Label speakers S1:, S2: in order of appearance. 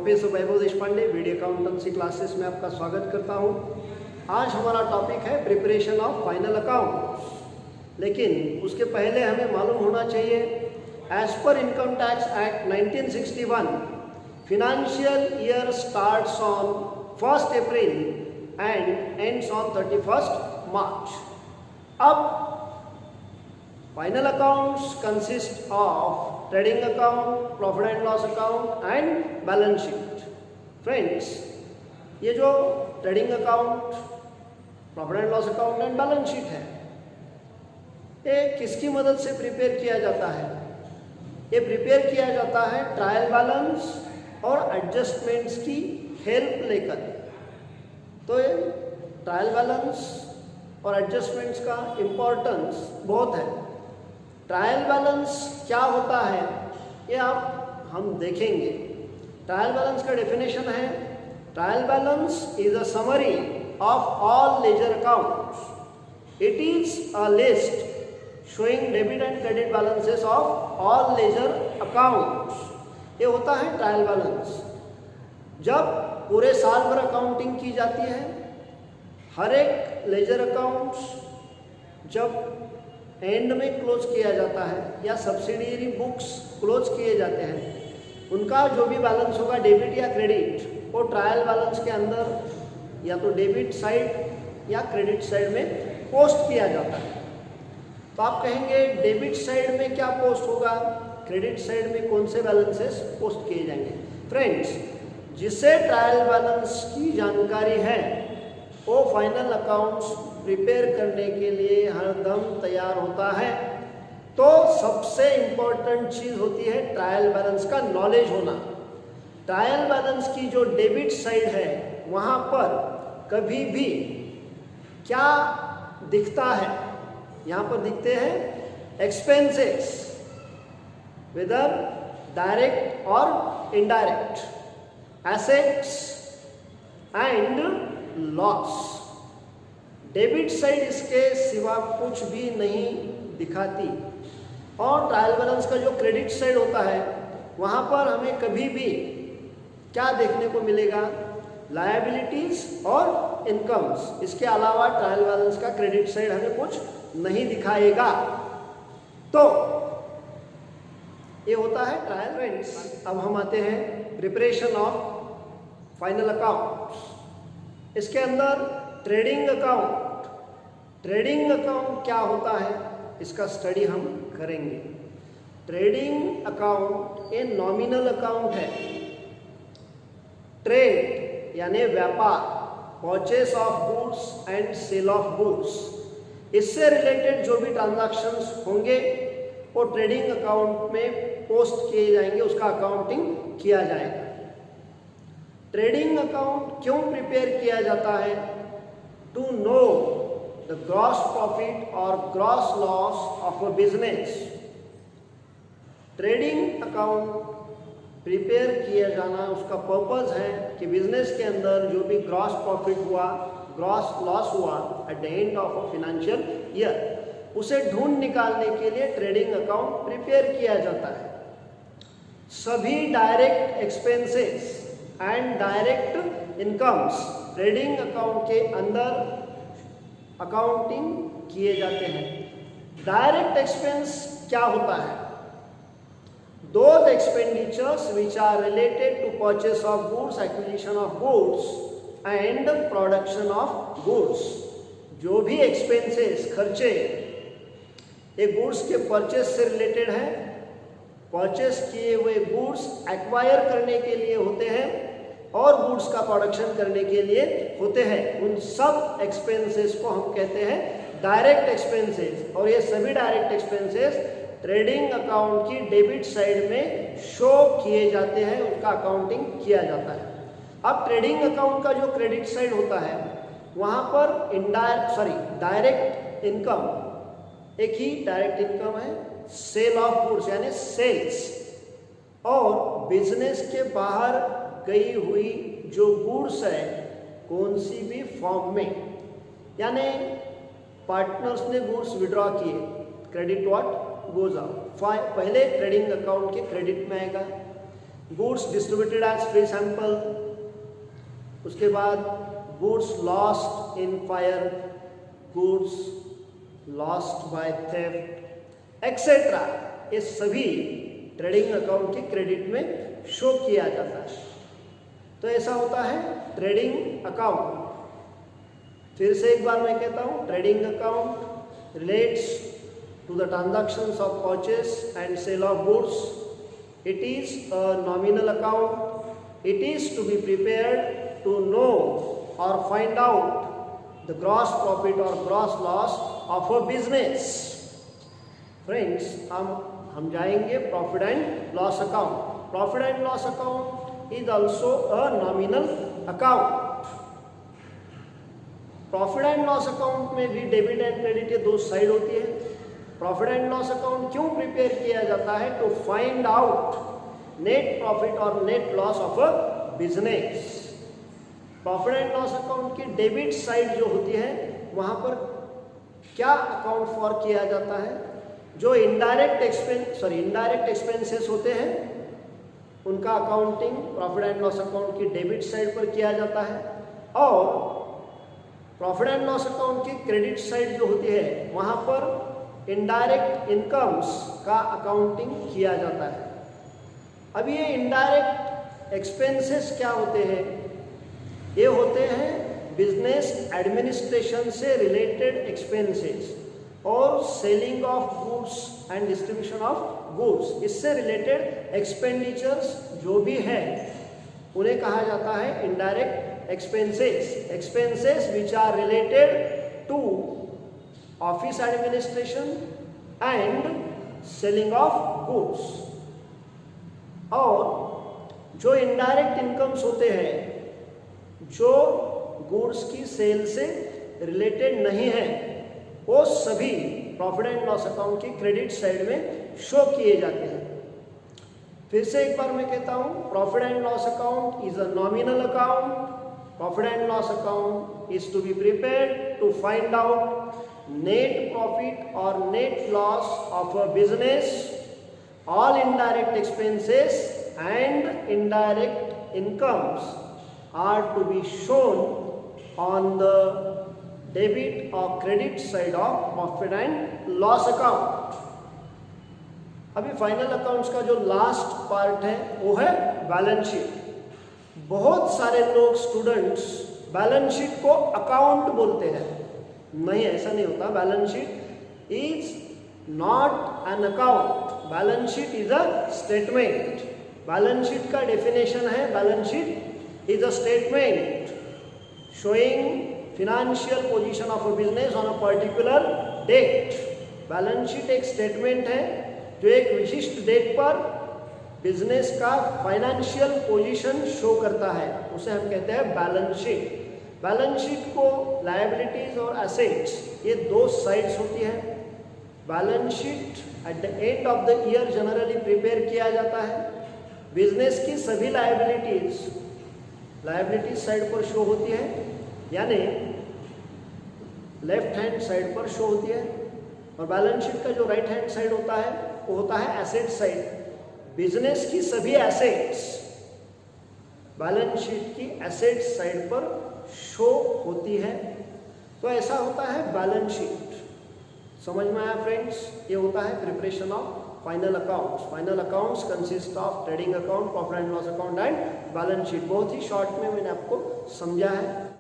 S1: Professor वैभव Deshpande video accountancy classes में आपका स्वागत करता हूं। आज हमारा टॉपिक है प्रिपरेशन ऑफ फाइनल अकाउंट। लेकिन उसके पहले हमें मालूम होना चाहिए, as per income tax act 1961 financial year starts on 1st April and ends on 31st March. अब final accounts consist of trading account, profit and loss account and balance sheet. Friends, ये जो trading account, profit and loss account and balance sheet है, ये किसकी मदद से prepare किया जाता है? ये प्रिपेयर किया जाता है ट्रायल बैलेंस और एडजस्टमेंट्स की हेल्प लेकर। तो ये ट्रायल बैलेंस और एडजस्टमेंट्स का इम्पोर्टेंस बहुत है। ट्रायल बैलेंस क्या होता है ये हम देखेंगे। ट्रायल बैलेंस का डेफिनेशन है, trial balance is a summary of all ledger accounts. It is a list showing debit and credit balances of all ledger accounts. ये होता है ट्रायल बैलेंस। जब पूरे साल भर अकाउंटिंग की जाती है, हर एक लेजर अकाउंट्स जब एंड में क्लोज किया जाता है या सब्सिडियरी बुक्स क्लोज किए जाते हैं, उनका जो भी बैलेंस होगा डेबिट या क्रेडिट, वो ट्रायल बैलेंस के अंदर या तो डेबिट साइड या क्रेडिट साइड में पोस्ट किया जाता है। तो आप कहेंगे डेबिट साइड में क्या पोस्ट होगा, क्रेडिट साइड में कौन से बैलेंसेस पोस्ट किए जाएंगे? फ्रेंड्स, जिसे ट्रायल बैलेंस की जानकारी है वो फाइनल अकाउंट्स प्रिपेयर करने के लिए हरदम तैयार होता है। तो सबसे इम्पोर्टेंट चीज़ होती है ट्रायल बैलेंस का नॉलेज होना। ट्रायल बैलेंस की जो डेबिट साइड है वहाँ पर कभी भी क्या दिखता है? यहाँ पर दिखते हैं एक्सपेंसेस, वेदर डायरेक्ट और indirect, assets and loss. Debit side इसके सिवा कुछ भी नहीं दिखाती। और ट्रायल बैलेंस का जो क्रेडिट साइड होता है वहाँ पर हमें कभी भी क्या देखने को मिलेगा? लायबिलिटीज और इनकम्स। इसके अलावा ट्रायल बैलेंस का क्रेडिट साइड हमें कुछ नहीं दिखाएगा। तो ये होता है ट्रायल। फ्रेंड्स, अब हम आते हैं प्रिपरेशन ऑफ फाइनल अकाउंट्स। इसके अंदर ट्रेडिंग अकाउंट। ट्रेडिंग अकाउंट क्या होता है इसका स्टडी हम करेंगे। ट्रेडिंग अकाउंट ये नॉमिनल अकाउंट है। ट्रेड यानी व्यापार, purchase of goods and sale of goods, इससे रिलेटेड जो भी ट्रांजैक्शंस होंगे वो ट्रेडिंग अकाउंट में पोस्ट किए जाएंगे, उसका अकाउंटिंग किया जाएगा। ट्रेडिंग अकाउंट क्यों प्रिपेयर किया जाता है? To know the gross profit और gross loss of a business. Trading account prepare किया जाना, उसका पर्पस है कि बिजनेस के अंदर जो भी ग्रॉस प्रॉफिट हुआ, ग्रॉस लॉस हुआ at the end of a financial year, उसे ढूंढ निकालने के लिए ट्रेडिंग अकाउंट प्रिपेयर किया जाता है। सभी direct expenses and direct incomes trading account के अंदर अकाउंटिंग किए जाते हैं। डायरेक्ट एक्सपेंस क्या होता है? Those expenditures which are related to purchase of goods, acquisition of goods and production of goods. जो भी एक्सपेंसेस, खर्चे, ये गुड्स के परचेस से रिलेटेड है, परचेस किए हुए गुड्स एक्वायर करने के लिए होते हैं और गुड्स का प्रोडक्शन करने के लिए होते हैं, उन सब एक्सपेंसेस को हम कहते हैं डायरेक्ट एक्सपेंसेस। और ये सभी डायरेक्ट एक्सपेंसेस ट्रेडिंग अकाउंट की डेबिट साइड में शो किए जाते हैं, उसका अकाउंटिंग किया जाता है। अब ट्रेडिंग अकाउंट का जो क्रेडिट साइड होता है वहाँ पर डायरेक्ट इनकम, एक ही डायरेक्ट इनकम है, सेल ऑफ गुड्स यानी सेल्स, और बिजनेस के बाहर गई हुई जो गुड्स है कौन सी भी फॉर्म में, यानी पार्टनर्स ने गुड्स विड्रॉ किए, क्रेडिट व्हाट गोज आउट, पहले ट्रेडिंग अकाउंट के क्रेडिट में आएगा। Goods distributed as free sample, उसके बाद goods lost in fire, goods lost by theft etcetera, ये सभी ट्रेडिंग अकाउंट के क्रेडिट में शो किया जाता है। तो ऐसा होता है ट्रेडिंग अकाउंट। फिर से एक बार मैं कहता हूँ, trading account relates to the transactions of purchase and sale of goods. It is a nominal account. It is to be prepared to know और find out the gross profit और gross loss of a business. Friends, हम जाएंगे profit and loss account. Profit and loss account is also a nominal account. Profit and loss account में भी debit and credit ये दो side होती है। Profit and loss account क्यों prepare किया जाता है? To find out net profit और net loss of a business. Profit and loss account की डेबिट साइड जो होती है वहां पर क्या अकाउंट फॉर किया जाता है? जो इनडायरेक्ट एक्सपेंसेस होते हैं उनका accounting profit and loss account की डेबिट साइड पर किया जाता है, और प्रॉफिट एंड लॉस अकाउंट की क्रेडिट साइड जो होती है वहां पर इनडायरेक्ट इनकम्स का अकाउंटिंग किया जाता है। अब ये इनडायरेक्ट एक्सपेंसेस क्या होते हैं? ये होते हैं बिजनेस एडमिनिस्ट्रेशन से रिलेटेड एक्सपेंसेस और selling of goods and distribution of goods, इससे रिलेटेड एक्सपेंडिचर्स जो भी है उन्हें कहा जाता है indirect expenses which are related to office administration and selling of goods. और जो इनडायरेक्ट इनकम्स होते हैं जो गुड्स की सेल से रिलेटेड नहीं है वो सभी प्रॉफिट एंड लॉस अकाउंट की क्रेडिट साइड में शो किए जाते हैं। फिर से एक बार मैं कहता हूँ, profit and loss account is a nominal account. Profit and loss account is to be prepared to find out net profit और net loss of a business. All indirect expenses and indirect incomes are to be shown on the debit or credit side of profit and loss account. अभी final accounts का जो last part है वो है balance sheet. बहुत सारे लोग students balance sheet को अकाउंट बोलते हैं। नहीं, ऐसा नहीं होता। Balance sheet is not an account. Balance sheet is a statement. Balance sheet का डेफिनेशन है, balance sheet is a statement showing financial position of a business on a particular date. Balance sheet एक statement है जो एक विशिष्ट date पर business का financial position show करता है, उसे हम कहते हैं बैलेंस शीट। बैलेंस शीट को लायबिलिटीज और एसेट्स ये दो साइड्स होती है। Balance sheet at the end of the year generally prepare किया जाता है। बिजनेस की सभी लायबिलिटीज साइड पर शो होती है, यानी लेफ्ट हैंड साइड पर शो होती है, और बैलेंस शीट का जो राइट हैंड साइड होता है वो होता है एसेट साइड। बिजनेस की सभी एसेट्स बैलेंस शीट की एसेट साइड पर शो होती है। तो ऐसा होता है बैलेंस शीट। समझ में आया फ्रेंड्स? ये होता है preparation of final accounts. Final accounts consist of trading account, profit and loss account and balance sheet. बहुत ही शॉर्ट में मैंने आपको समझा है।